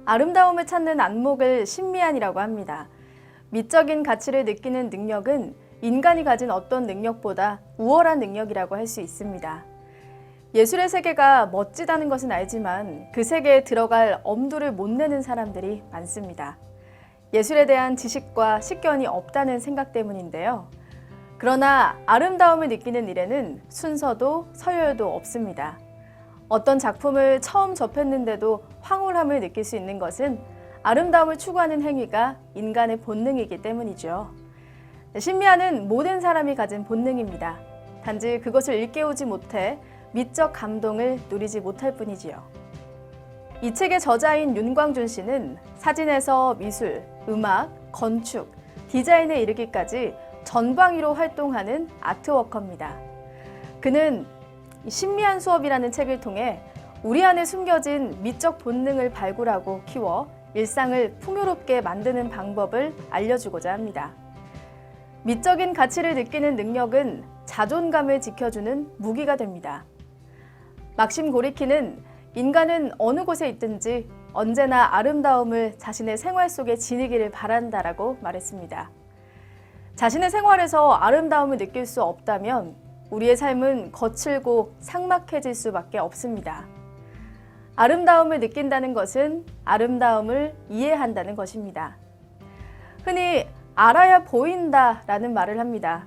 아름다움을 찾는 안목을 신미안이라고 합니다. 미적인 가치를 느끼는 능력은 인간이 가진 어떤 능력보다 우월한 능력이라고 할 수 있습니다. 예술의 세계가 멋지다는 것은 알지만 그 세계에 들어갈 엄두를 못 내는 사람들이 많습니다. 예술에 대한 지식과 식견이 없다는 생각 때문인데요. 그러나 아름다움을 느끼는 일에는 순서도 서열도 없습니다. 어떤 작품을 처음 접했는데도 황홀함을 느낄 수 있는 것은 아름다움을 추구하는 행위가 인간의 본능이기 때문이죠. 신미안은 모든 사람이 가진 본능입니다. 단지 그것을 일깨우지 못해 미적 감동을 누리지 못할 뿐이지요. 이 책의 저자인 윤광준 씨는 사진에서 미술, 음악, 건축, 디자인에 이르기까지 전방위로 활동하는 아트워커입니다. 그는 신미안 수업이라는 책을 통해 우리 안에 숨겨진 미적 본능을 발굴하고 키워 일상을 풍요롭게 만드는 방법을 알려주고자 합니다. 미적인 가치를 느끼는 능력은 자존감을 지켜주는 무기가 됩니다. 막심 고리키는 인간은 어느 곳에 있든지 언제나 아름다움을 자신의 생활 속에 지니기를 바란다라고 말했습니다. 자신의 생활에서 아름다움을 느낄 수 없다면 우리의 삶은 거칠고 삭막해질 수밖에 없습니다. 아름다움을 느낀다는 것은 아름다움을 이해한다는 것입니다. 흔히 알아야 보인다라는 말을 합니다.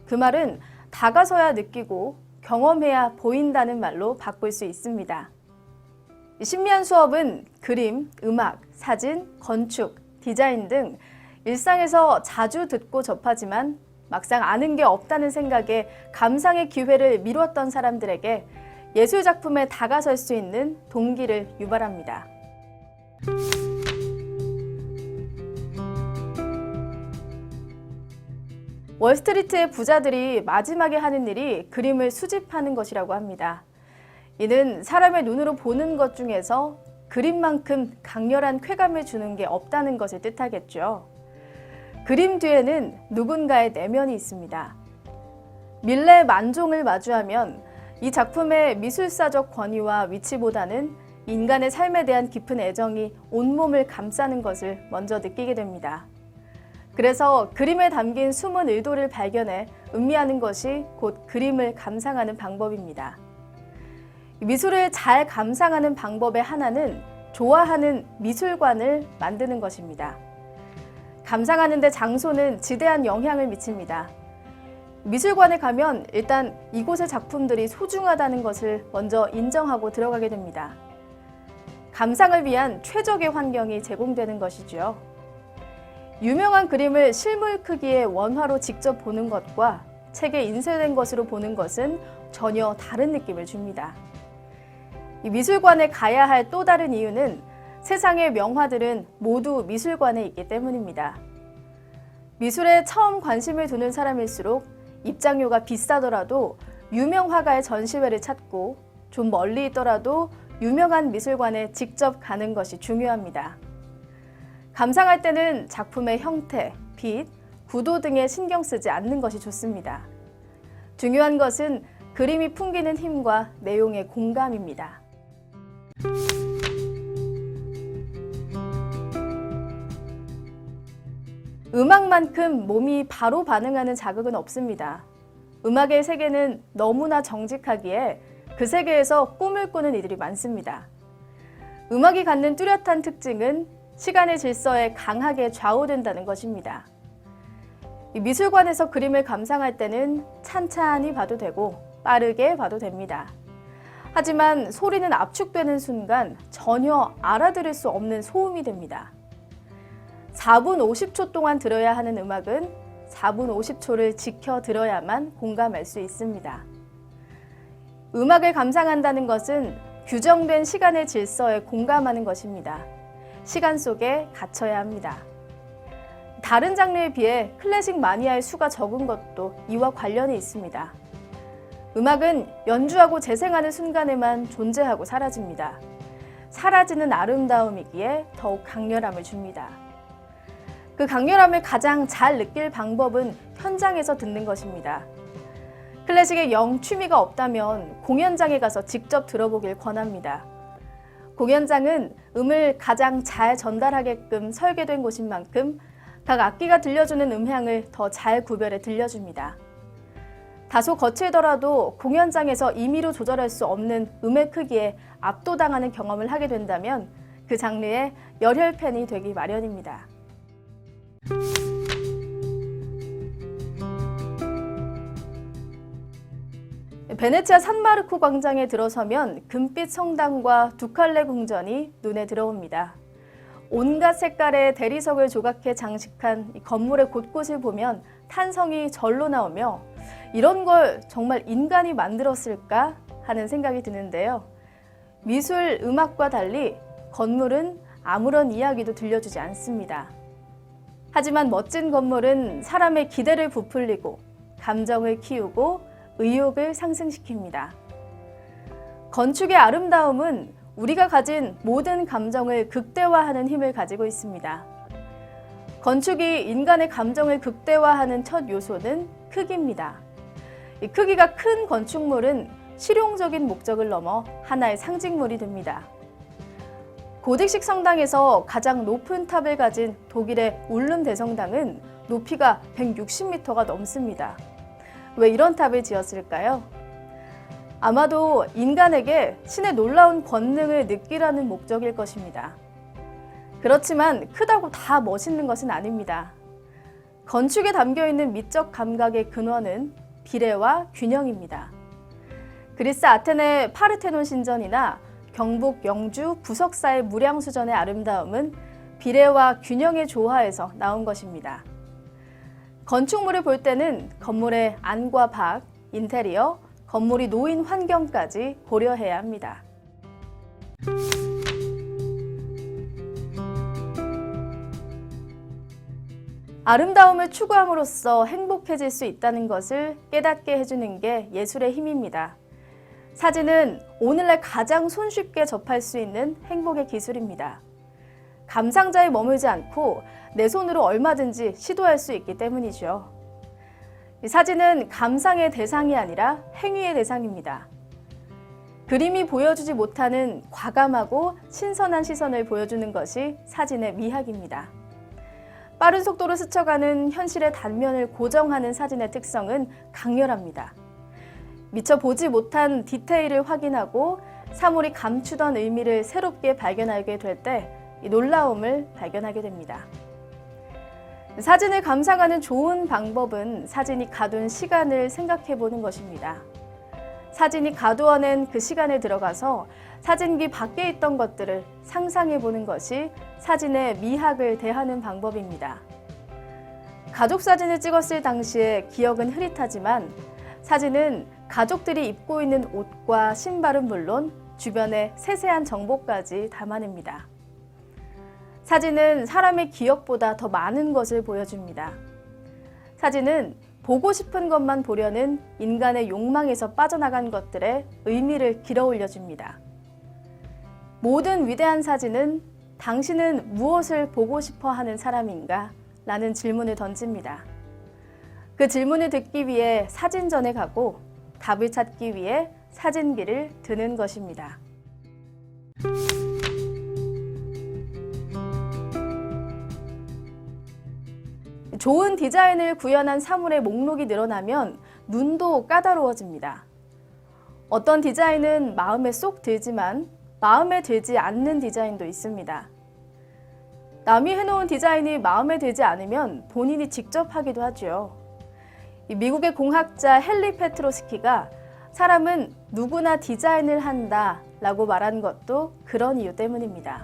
그 말은 다가서야 느끼고 경험해야 보인다는 말로 바꿀 수 있습니다. 신미안 수업은 그림, 음악, 사진, 건축, 디자인 등 일상에서 자주 듣고 접하지만 막상 아는 게 없다는 생각에 감상의 기회를 미뤘던 사람들에게 예술 작품에 다가설 수 있는 동기를 유발합니다. 월스트리트의 부자들이 마지막에 하는 일이 그림을 수집하는 것이라고 합니다. 이는 사람의 눈으로 보는 것 중에서 그림만큼 강렬한 쾌감을 주는 게 없다는 것을 뜻하겠죠. 그림 뒤에는 누군가의 내면이 있습니다. 밀레 만종을 마주하면 이 작품의 미술사적 권위와 위치보다는 인간의 삶에 대한 깊은 애정이 온몸을 감싸는 것을 먼저 느끼게 됩니다. 그래서 그림에 담긴 숨은 의도를 발견해 음미하는 것이 곧 그림을 감상하는 방법입니다. 미술을 잘 감상하는 방법의 하나는 좋아하는 미술관을 만드는 것입니다. 감상하는 데 장소는 지대한 영향을 미칩니다. 미술관에 가면 일단 이곳의 작품들이 소중하다는 것을 먼저 인정하고 들어가게 됩니다. 감상을 위한 최적의 환경이 제공되는 것이죠. 유명한 그림을 실물 크기의 원화로 직접 보는 것과 책에 인쇄된 것으로 보는 것은 전혀 다른 느낌을 줍니다. 이 미술관에 가야 할 또 다른 이유는 세상의 명화들은 모두 미술관에 있기 때문입니다. 미술에 처음 관심을 두는 사람일수록 입장료가 비싸더라도 유명 화가의 전시회를 찾고 좀 멀리 있더라도 유명한 미술관에 직접 가는 것이 중요합니다. 감상할 때는 작품의 형태, 빛, 구도 등에 신경 쓰지 않는 것이 좋습니다. 중요한 것은 그림이 풍기는 힘과 내용의 공감입니다. 음악만큼 몸이 바로 반응하는 자극은 없습니다. 음악의 세계는 너무나 정직하기에 그 세계에서 꿈을 꾸는 이들이 많습니다. 음악이 갖는 뚜렷한 특징은 시간의 질서에 강하게 좌우된다는 것입니다. 미술관에서 그림을 감상할 때는 찬찬히 봐도 되고 빠르게 봐도 됩니다. 하지만 소리는 압축되는 순간 전혀 알아들을 수 없는 소음이 됩니다. 4분 50초 동안 들어야 하는 음악은 4분 50초를 지켜 들어야만 공감할 수 있습니다. 음악을 감상한다는 것은 규정된 시간의 질서에 공감하는 것입니다. 시간 속에 갇혀야 합니다. 다른 장르에 비해 클래식 마니아의 수가 적은 것도 이와 관련이 있습니다. 음악은 연주하고 재생하는 순간에만 존재하고 사라집니다. 사라지는 아름다움이기에 더욱 강렬함을 줍니다. 그 강렬함을 가장 잘 느낄 방법은 현장에서 듣는 것입니다. 클래식에 영 취미가 없다면 공연장에 가서 직접 들어보길 권합니다. 공연장은 음을 가장 잘 전달하게끔 설계된 곳인 만큼 각 악기가 들려주는 음향을 더 잘 구별해 들려줍니다. 다소 거칠더라도 공연장에서 임의로 조절할 수 없는 음의 크기에 압도당하는 경험을 하게 된다면 그 장르의 열혈 팬이 되기 마련입니다. 베네치아 산마르코 광장에 들어서면 금빛 성당과 두칼레 궁전이 눈에 들어옵니다. 온갖 색깔의 대리석을 조각해 장식한 이 건물의 곳곳을 보면 탄성이 절로 나오며 이런 걸 정말 인간이 만들었을까 하는 생각이 드는데요. 미술, 음악과 달리 건물은 아무런 이야기도 들려주지 않습니다. 하지만 멋진 건물은 사람의 기대를 부풀리고 감정을 키우고 의욕을 상승시킵니다. 건축의 아름다움은 우리가 가진 모든 감정을 극대화하는 힘을 가지고 있습니다. 건축이 인간의 감정을 극대화하는 첫 요소는 크기입니다. 이 크기가 큰 건축물은 실용적인 목적을 넘어 하나의 상징물이 됩니다. 고딕식 성당에서 가장 높은 탑을 가진 독일의 울름 대성당은 높이가 160m가 넘습니다. 왜 이런 탑을 지었을까요? 아마도 인간에게 신의 놀라운 권능을 느끼라는 목적일 것입니다. 그렇지만 크다고 다 멋있는 것은 아닙니다. 건축에 담겨있는 미적 감각의 근원은 비례와 균형입니다. 그리스 아테네 파르테논 신전이나 경북 영주 부석사의 무량수전의 아름다움은 비례와 균형의 조화에서 나온 것입니다. 건축물을 볼 때는 건물의 안과 밖, 인테리어, 건물이 놓인 환경까지 고려해야 합니다. 아름다움을 추구함으로써 행복해질 수 있다는 것을 깨닫게 해주는 게 예술의 힘입니다. 사진은 오늘날 가장 손쉽게 접할 수 있는 행복의 기술입니다. 감상자에 머물지 않고 내 손으로 얼마든지 시도할 수 있기 때문이죠. 사진은 감상의 대상이 아니라 행위의 대상입니다. 그림이 보여주지 못하는 과감하고 신선한 시선을 보여주는 것이 사진의 미학입니다. 빠른 속도로 스쳐가는 현실의 단면을 고정하는 사진의 특성은 강렬합니다. 미처 보지 못한 디테일을 확인하고 사물이 감추던 의미를 새롭게 발견하게 될 때 이 놀라움을 발견하게 됩니다. 사진을 감상하는 좋은 방법은 사진이 가둔 시간을 생각해 보는 것입니다. 사진이 가두어낸 그 시간에 들어가서 사진기 밖에 있던 것들을 상상해 보는 것이 사진의 미학을 대하는 방법입니다. 가족 사진을 찍었을 당시의 기억은 흐릿하지만 사진은 가족들이 입고 있는 옷과 신발은 물론 주변의 세세한 정보까지 담아냅니다. 사진은 사람의 기억보다 더 많은 것을 보여줍니다. 사진은 보고 싶은 것만 보려는 인간의 욕망에서 빠져나간 것들의 의미를 길어 올려줍니다. 모든 위대한 사진은 당신은 무엇을 보고 싶어 하는 사람인가? 라는 질문을 던집니다. 그 질문을 듣기 위해 사진전에 가고 답을 찾기 위해 사진기를 드는 것입니다. 좋은 디자인을 구현한 사물의 목록이 늘어나면 눈도 까다로워집니다. 어떤 디자인은 마음에 쏙 들지만 마음에 들지 않는 디자인도 있습니다. 남이 해놓은 디자인이 마음에 들지 않으면 본인이 직접 하기도 하죠. 미국의 공학자 헨리 페트로스키가 사람은 누구나 디자인을 한다 라고 말한 것도 그런 이유 때문입니다.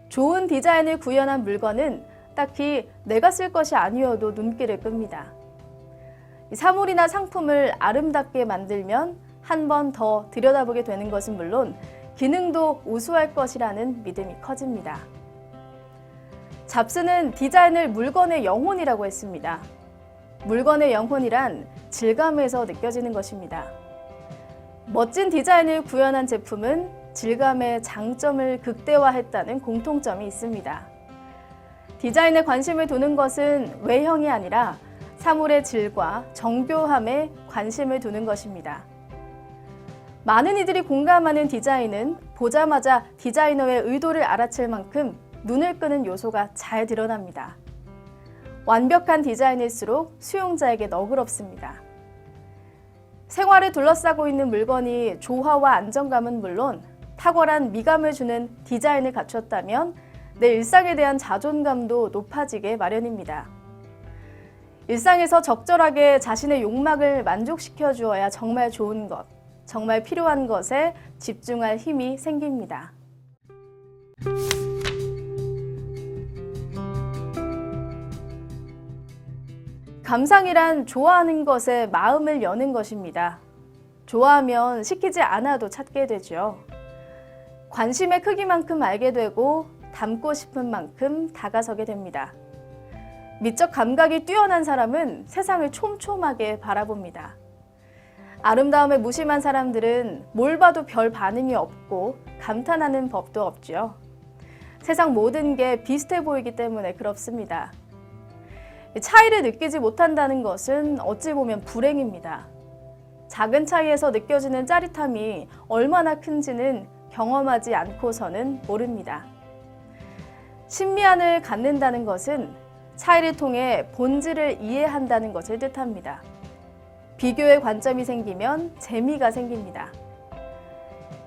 좋은 디자인을 구현한 물건은 딱히 내가 쓸 것이 아니어도 눈길을 끕니다. 사물이나 상품을 아름답게 만들면 한 번 더 들여다보게 되는 것은 물론 기능도 우수할 것이라는 믿음이 커집니다. 잡스는 디자인을 물건의 영혼이라고 했습니다. 물건의 영혼이란 질감에서 느껴지는 것입니다. 멋진 디자인을 구현한 제품은 질감의 장점을 극대화했다는 공통점이 있습니다. 디자인에 관심을 두는 것은 외형이 아니라 사물의 질과 정교함에 관심을 두는 것입니다. 많은 이들이 공감하는 디자인은 보자마자 디자이너의 의도를 알아챌 만큼 눈을 끄는 요소가 잘 드러납니다. 완벽한 디자인일수록 수용자에게 너그럽습니다. 생활을 둘러싸고 있는 물건이 조화와 안정감은 물론 탁월한 미감을 주는 디자인을 갖췄다면 내 일상에 대한 자존감도 높아지게 마련입니다. 일상에서 적절하게 자신의 욕망을 만족시켜 주어야 정말 좋은 것, 정말 필요한 것에 집중할 힘이 생깁니다. 감상이란 좋아하는 것에 마음을 여는 것입니다. 좋아하면 시키지 않아도 찾게 되죠. 관심의 크기만큼 알게 되고 닮고 싶은 만큼 다가서게 됩니다. 미적 감각이 뛰어난 사람은 세상을 촘촘하게 바라봅니다. 아름다움에 무심한 사람들은 뭘 봐도 별 반응이 없고 감탄하는 법도 없죠. 세상 모든 게 비슷해 보이기 때문에 그렇습니다. 차이를 느끼지 못한다는 것은 어찌 보면 불행입니다. 작은 차이에서 느껴지는 짜릿함이 얼마나 큰지는 경험하지 않고서는 모릅니다. 신미안을 갖는다는 것은 차이를 통해 본질을 이해한다는 것을 뜻합니다. 비교의 관점이 생기면 재미가 생깁니다.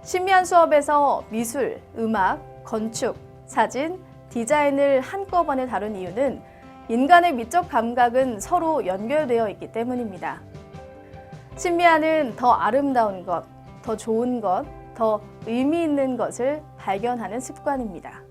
신미안 수업에서 미술, 음악, 건축, 사진, 디자인을 한꺼번에 다룬 이유는 인간의 미적 감각은 서로 연결되어 있기 때문입니다. 신미안은 더 아름다운 것, 더 좋은 것, 더 의미 있는 것을 발견하는 습관입니다.